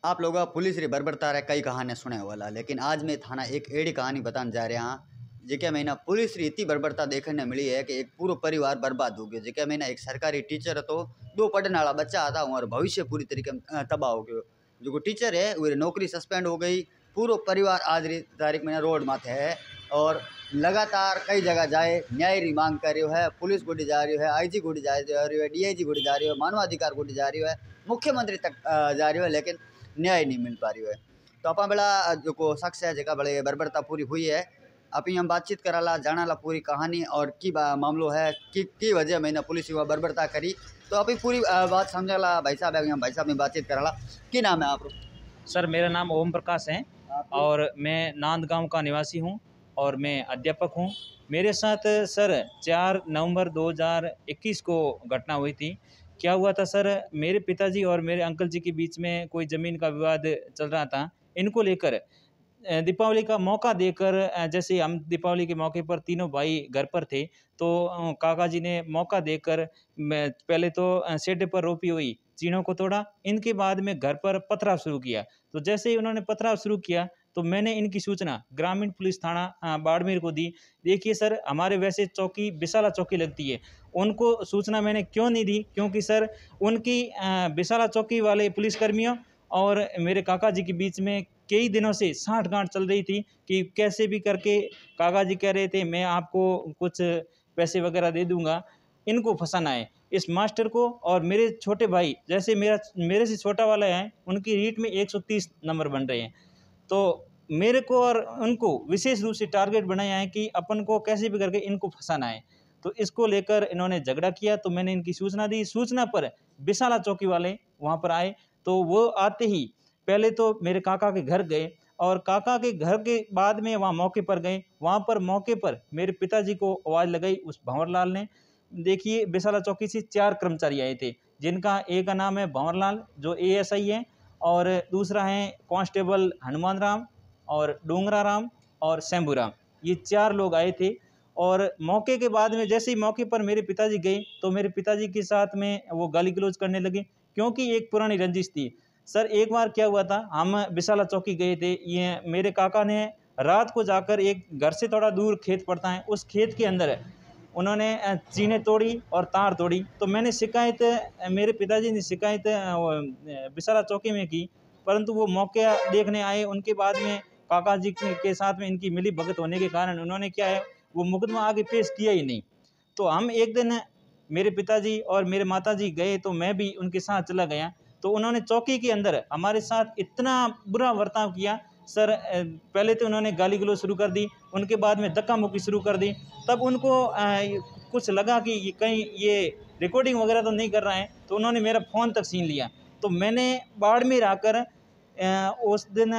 आप लोग पुलिस री बर्बरता रे कई कहानियां सुने वाला, लेकिन आज मैं थाना एक एड़ी कहानी बताने जा रहा हाँ जिके में ना पुलिस री इतनी बर्बरता देखने मिली है कि एक पूरा परिवार बर्बाद हो गया। जिके में ना एक सरकारी टीचर तो दो पढ़ने वाला बच्चा था और भविष्य पूरी तरीके तबाह हो गयो। जो टीचर है वो नौकरी सस्पेंड हो गई। पूरा परिवार आज री तारीख में रोड माथे है और लगातार कई जगह जाए न्याय री मांग कर रही है। पुलिस गुडी जा रही है, आईजी गुडी जा रही है, डीआईजी गुडी जा रही है, मानवाधिकार गुडी जा रही है, मुख्यमंत्री तक जा रही है, लेकिन न्याय नहीं मिल पा रही है। तो अपना बड़ा जो को शख्स है जगह बड़े बर्बरता पूरी हुई है। अभी हम बातचीत कराला जानाला पूरी कहानी और की मामलो है की वजह मैंने पुलिस युवा बर्बरता करी। तो अभी पूरी बात समझाला भाई साहब है, भाई साहब में बातचीत कराला। की नाम है आप? सर मेरा नाम ओम प्रकाश है और मैं नांदगांव का निवासी हूं और मैं अध्यापक हूं। मेरे साथ सर 4 नवंबर 2021 को घटना हुई थी। क्या हुआ था सर, मेरे पिताजी और मेरे अंकल जी के बीच में कोई ज़मीन का विवाद चल रहा था। इनको लेकर दीपावली का मौका देकर जैसे हम दीपावली के मौके पर तीनों भाई घर पर थे, तो काका जी ने मौका देकर पहले तो शेड पर रोपी हुई चीनों को तोड़ा। इनके बाद में घर पर पथराव शुरू किया। तो जैसे ही उन्होंने पथराव शुरू किया तो मैंने इनकी सूचना ग्रामीण पुलिस थाना बाड़मेर को दी। देखिए सर, हमारे वैसे चौकी बिसाला चौकी लगती है, उनको सूचना मैंने क्यों नहीं दी, क्योंकि सर उनकी बिसाला चौकी वाले पुलिसकर्मियों और मेरे काका जी के बीच में कई दिनों से साठ-गांठ चल रही थी कि कैसे भी करके काका जी कह रहे थे मैं आपको कुछ पैसे वगैरह दे दूंगा, इनको फंसाना है इस मास्टर को। और मेरे छोटे भाई जैसे मेरे से छोटा वाला है, उनकी रीट में 130 नंबर बन रहे हैं। तो मेरे को और उनको विशेष रूप से टारगेट बनाया है कि अपन को कैसे भी करके इनको फंसाना है। तो इसको लेकर इन्होंने झगड़ा किया, तो मैंने इनकी सूचना दी। सूचना पर बिसाला चौकी वाले वहाँ पर आए। तो वो आते ही पहले तो मेरे काका के घर गए और काका के घर के बाद में वहाँ मौके पर गए। वहाँ पर मौके पर मेरे पिताजी को आवाज़ लगाई उस भंवरलाल ने। देखिए, बिसाला चौकी से 4 कर्मचारी आए थे, जिनका एक का नाम है भंवरलाल जो एएसआई है, और दूसरा है कांस्टेबल हनुमान राम और डोंगरा राम और शंभू राम। ये 4 लोग आए थे। और मौके के बाद में जैसे ही मौके पर मेरे पिताजी गए तो मेरे पिताजी के साथ में वो गाली गलौज करने लगे, क्योंकि एक पुरानी रंजिश थी। सर एक बार क्या हुआ था, हम बिसाला चौकी गए थे। ये मेरे काका ने रात को जाकर एक घर से थोड़ा दूर खेत पड़ता है, उस खेत के अंदर उन्होंने चीनें तोड़ी और तार तोड़ी। तो मैंने शिकायत, मेरे पिताजी ने शिकायत बिसाला चौकी में की, परंतु वो मौके देखने आए। उनके बाद में काका जी के साथ में इनकी मिली भगत होने के कारण उन्होंने क्या है वो मुकदमा आगे पेश किया ही नहीं। तो हम एक दिन मेरे पिताजी और मेरे माताजी गए, तो मैं भी उनके साथ चला गया। तो उन्होंने चौकी के अंदर हमारे साथ इतना बुरा बर्ताव किया सर। पहले तो उन्होंने गाली गलौज शुरू कर दी, उनके बाद में धक्का मुक्की शुरू कर दी। तब उनको कुछ लगा कि कहीं ये रिकॉर्डिंग वगैरह तो नहीं कर रहा है, तो उन्होंने मेरा फ़ोन तक छीन लिया। तो मैंने बाड़मेर आकर उस दिन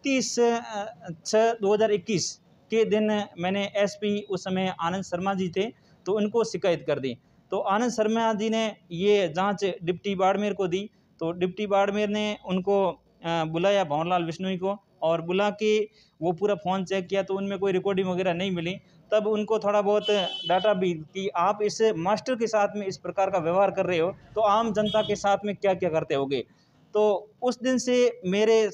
30/6/2021 के दिन मैंने एसपी उस समय आनंद शर्मा जी थे, तो उनको शिकायत कर दी। तो आनंद शर्मा जी ने ये जांच डिप्टी बाड़मेर को दी। तो डिप्टी बाड़मेर ने उनको बुलाया, भंवरलाल बिश्नोई को, और बुला के वो पूरा फ़ोन चेक किया तो उनमें कोई रिकॉर्डिंग वगैरह नहीं मिली। तब उनको थोड़ा बहुत डाटा भी कि आप इस मास्टर के साथ में इस प्रकार का व्यवहार कर रहे हो, तो आम जनता के साथ में क्या क्या करते होगे। तो उस दिन से मेरे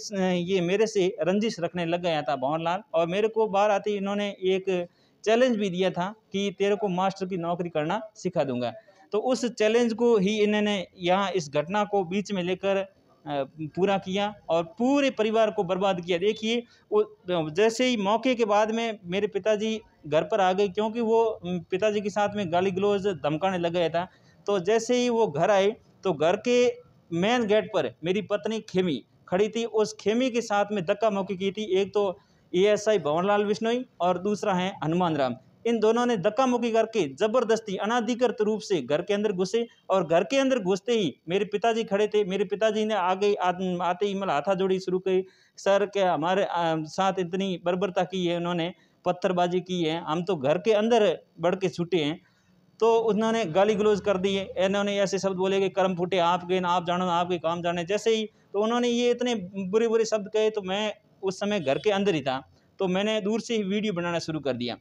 से रंजिश रखने लग गया था भंवरलाल। और मेरे को बाहर आते ही इन्होंने एक चैलेंज भी दिया था कि तेरे को मास्टर की नौकरी करना सिखा दूंगा। तो उस चैलेंज को ही इन्होंने यहाँ इस घटना को बीच में लेकर पूरा किया और पूरे परिवार को बर्बाद किया। देखिए, वो जैसे ही मौके के बाद में मेरे पिताजी घर पर आ गए, क्योंकि वो पिताजी के साथ में गाली गलौज धमकाने लग गया था। तो जैसे ही वो घर आए तो घर के मेन गेट पर मेरी पत्नी खेमी खड़ी थी, उस खेमी के साथ में धक्का मुक्की की थी। एक तो एएसआई भंवरलाल बिश्नोई और दूसरा है हनुमान राम। इन दोनों ने धक्का मुक्की करके जबरदस्ती अनाधिकृत रूप से घर के अंदर घुसे। और घर के अंदर घुसते ही मेरे पिताजी खड़े थे, मेरे पिताजी ने आगे आते ही मतलब हाथाजोड़ी शुरू की। सर क्या हमारे साथ इतनी बर्बरता की है, उन्होंने पत्थरबाजी की है, हम तो घर के अंदर बढ़ के छूटे हैं। तो उन्होंने गाली गलौज कर दी है, इन्होंने ऐसे शब्द बोले कि कर्म फूटे आपके, ना आप जानो ना आपके काम जाने। जैसे ही तो उन्होंने ये इतने बुरे बुरे शब्द कहे, तो मैं उस समय घर के अंदर ही था, तो मैंने दूर से ही वीडियो बनाना शुरू कर दिया।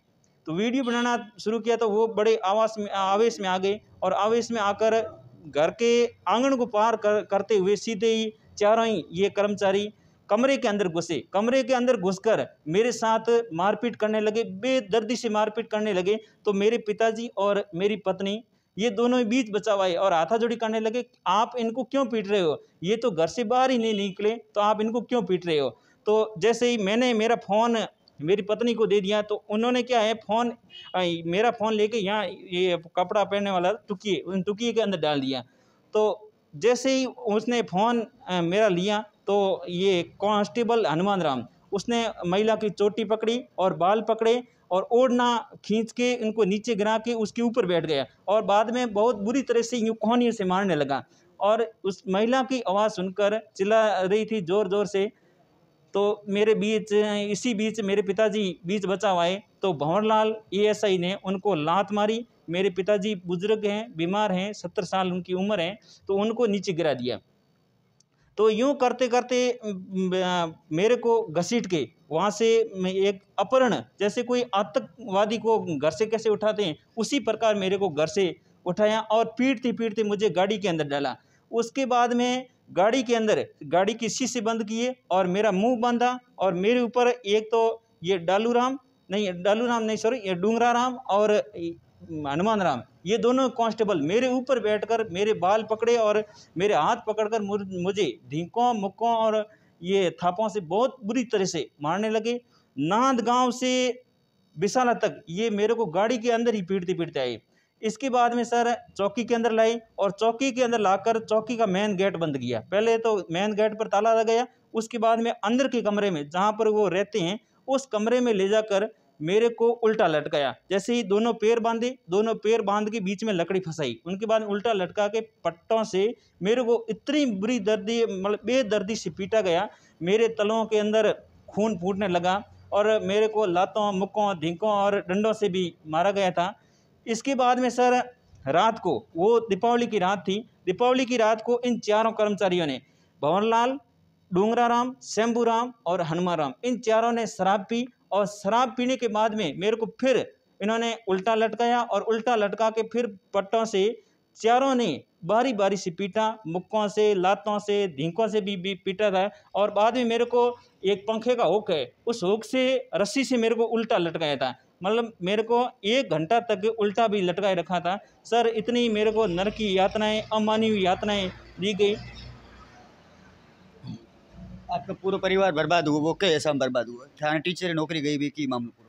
तो वीडियो बनाना शुरू किया तो वो बड़े आवेश में आ गए, और आवेश में आकर घर के आंगन को पार करते हुए सीधे ही चारों ही ये कर्मचारी कमरे के अंदर घुसे। कमरे के अंदर घुसकर मेरे साथ मारपीट करने लगे, बेदर्दी से मारपीट करने लगे। तो मेरे पिताजी और मेरी पत्नी ये दोनों ही बीच बचाव आए और हाथाजोड़ी करने लगे, आप इनको क्यों पीट रहे हो, ये तो घर से बाहर ही नहीं निकले तो आप इनको क्यों पीट रहे हो। तो जैसे ही मैंने मेरा फ़ोन मेरी पत्नी को दे दिया तो उन्होंने क्या है फ़ोन मेरा फ़ोन लेके यहाँ ये कपड़ा पहनने वाला टुकिए, उन टुकिए के अंदर डाल दिया। तो जैसे ही उसने फ़ोन मेरा लिया तो ये कांस्टेबल हनुमान राम उसने महिला की चोटी पकड़ी और बाल पकड़े और ओढ़ना खींच के इनको नीचे गिरा के उसके ऊपर बैठ गया और बाद में बहुत बुरी तरह से यूँ कोहनियों से मारने लगा। और उस महिला की आवाज़ सुनकर चिल्ला रही थी ज़ोर ज़ोर से। तो मेरे बीच इसी बीच मेरे पिताजी बीच बचाव आए तो भंवरलाल एएसआई ने उनको लात मारी। मेरे पिताजी बुजुर्ग हैं, बीमार हैं, 70 साल उनकी उम्र है, तो उनको नीचे गिरा दिया। तो यूँ करते करते मेरे को घसीट के वहाँ से एक अपहरण, जैसे कोई आतंकवादी को घर से कैसे उठाते हैं उसी प्रकार मेरे को घर से उठाया और पीटते पीटते मुझे गाड़ी के अंदर डाला। उसके बाद में गाड़ी के अंदर गाड़ी की शीशे बंद किए और मेरा मुंह बांधा और मेरे ऊपर एक तो ये डालू राम नहीं सॉरी ये डूंगरा राम और हनुमान राम ये दोनों कांस्टेबल मेरे ऊपर बैठकर मेरे बाल पकड़े और मेरे हाथ पकड़कर मुझे ढींकों मुक्कों और ये थापों से बहुत बुरी तरह से मारने लगे। नांद गांव से विशाला तक ये मेरे को गाड़ी के अंदर ही पीटते पीटते आए। इसके बाद में सर चौकी के अंदर लाए और चौकी के अंदर लाकर चौकी का मेन गेट बंद किया। पहले तो मेन गेट पर ताला लग गया, उसके बाद में अंदर के कमरे में जहाँ पर वो रहते हैं उस कमरे में ले जाकर मेरे को उल्टा लटकाया। जैसे ही दोनों पैर बांधे, दोनों पैर बांध के बीच में लकड़ी फंसाई, उनके बाद उल्टा लटका के पट्टों से मेरे को इतनी बुरी दर्दी मतलब बेदर्दी से पीटा गया, मेरे तलों के अंदर खून फूटने लगा और मेरे को लातों मुक्कों ढींकों और डंडों से भी मारा गया था। इसके बाद में सर रात को वो दीपावली की रात थी, दीपावली की रात को इन चारों कर्मचारियों ने भंवरलाल, डूंगरा राम, शंभू राम और हनुमान राम इन चारों ने शराब पी और शराब पीने के बाद में मेरे को फिर इन्होंने उल्टा लटकाया और उल्टा लटका के फिर पट्टों से चारों ने बारी बारी से पीटा, मुक्कों से, लातों से, ढींकों से भी पीटा था। और बाद में मेरे को एक पंखे का हुक है, उस हुक से रस्सी से मेरे को उल्टा लटकाया था। मतलब मेरे को 1 घंटा तक उल्टा भी लटकाए रखा था। सर इतनी मेरे को नरक की यातनाएं, अमानवीय यातनाएं दी गई। आपका पूरा परिवार बर्बाद हुआ, वो कैसा बर्बाद हुआ? थाना टीचर नौकरी गई भी की मामला पूरा?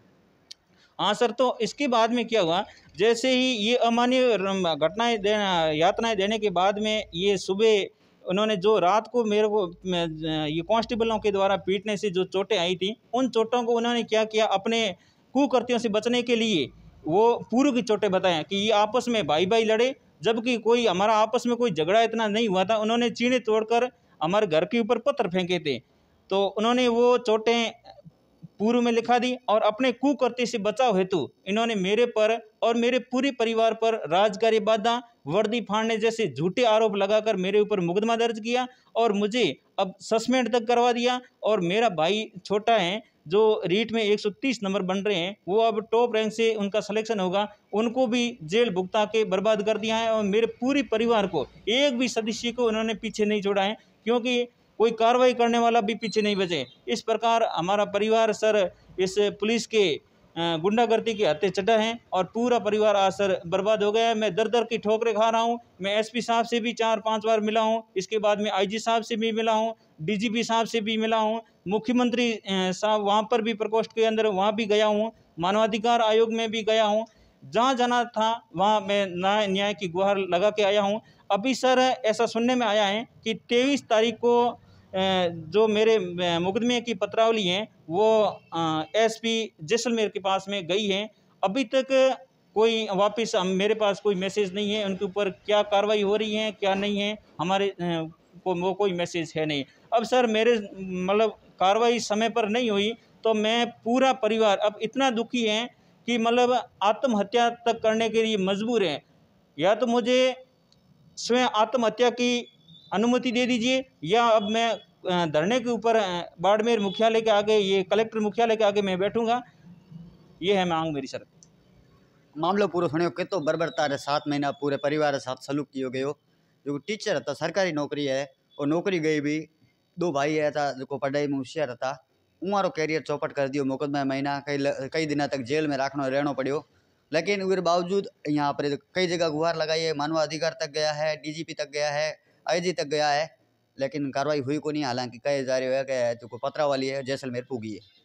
हाँ सर, तो इसके बाद में क्या हुआ, जैसे ही ये अमानवीय घटनाएं यातनाएं देने के बाद में ये सुबह उन्होंने जो रात को मेरे को ये कांस्टेबलों के द्वारा पीटने से जो चोटें आई थी, उन चोटों को उन्होंने क्या किया, अपने कुकृत्यों से बचने के लिए वो पूर्व की चोटें बताएं कि ये आपस में भाई भाई लड़े, जबकि कोई हमारा आपस में कोई झगड़ा इतना नहीं हुआ था। उन्होंने चीने तोड़कर हमारे घर के ऊपर पत्थर फेंके थे, तो उन्होंने वो चोटें पूर्व में लिखा दी और अपने कुकृत्य से बचाव हेतु इन्होंने मेरे पर और मेरे पूरे परिवार पर राजकारी बाधा, वर्दी फाड़ने जैसे झूठे आरोप लगाकर मेरे ऊपर मुकदमा दर्ज किया और मुझे अब सस्पेंड तक करवा दिया। और मेरा भाई छोटा है जो रीट में 130 नंबर बन रहे हैं, वो अब टॉप रैंक से उनका सिलेक्शन होगा, उनको भी जेल भुगता के बर्बाद कर दिया है। और मेरे पूरे परिवार को एक भी सदस्य को उन्होंने पीछे नहीं छोड़ा है, क्योंकि कोई कार्रवाई करने वाला भी पीछे नहीं बचे। इस प्रकार हमारा परिवार सर इस पुलिस के गुंडागर्दी के हत्थे चढ़ा है और पूरा परिवार आज सर बर्बाद हो गया है। मैं दर दर की ठोकरें खा रहा हूँ। मैं एसपी साहब से भी 4-5 बार मिला हूँ, इसके बाद में आईजी साहब से भी मिला हूँ, डीजीपी साहब से भी मिला हूँ, मुख्यमंत्री साहब वहाँ पर भी प्रकोष्ठ के अंदर वहाँ भी गया हूँ, मानवाधिकार आयोग में भी गया हूँ, जहाँ जाना था वहाँ मैं न्याय की गुहार लगा के आया हूँ। अभी सर ऐसा सुनने में आया है कि 23 तारीख को जो मेरे मुकदमे की पत्रावली हैं वो एसपी जैसलमेर के पास में गई हैं। अभी तक कोई वापस मेरे पास कोई मैसेज नहीं है, उनके ऊपर क्या कार्रवाई हो रही है क्या नहीं है हमारे को वो कोई मैसेज है नहीं। अब सर मेरे मतलब कार्रवाई समय पर नहीं हुई तो मैं पूरा परिवार अब इतना दुखी है कि मतलब आत्महत्या तक करने के लिए मजबूर है। या तो मुझे स्वयं आत्महत्या की अनुमति दे दीजिए या अब मैं धरने के ऊपर बाड़मेर मुख्यालय के आगे, ये कलेक्टर मुख्यालय के आगे मैं बैठूंगा। ये है मांग मेरी सर। मामलो पूरो सुनो के तो बर्बरता रे 7 महीना पूरे परिवार के साथ सलूक कियो गयो। जो टीचर था सरकारी नौकरी है और नौकरी गई भी दो भाई है था जो पढ़ाई में होशियार था, उमारो कैरियर चौपट कर दियो। मुकदमा महीना कई दिनों तक जेल में रहना पड़ियो। लेकिन उसके बावजूद यहाँ पर कई जगह गुहार लगाई है, मानव अधिकार तक गया है, डीजीपी तक गया है, आईजी तक गया है, लेकिन कार्रवाई हुई को नहीं। हालांकि कहे जा रहे हो कि जो पत्रा वाली है जैसलमेर पूगी है।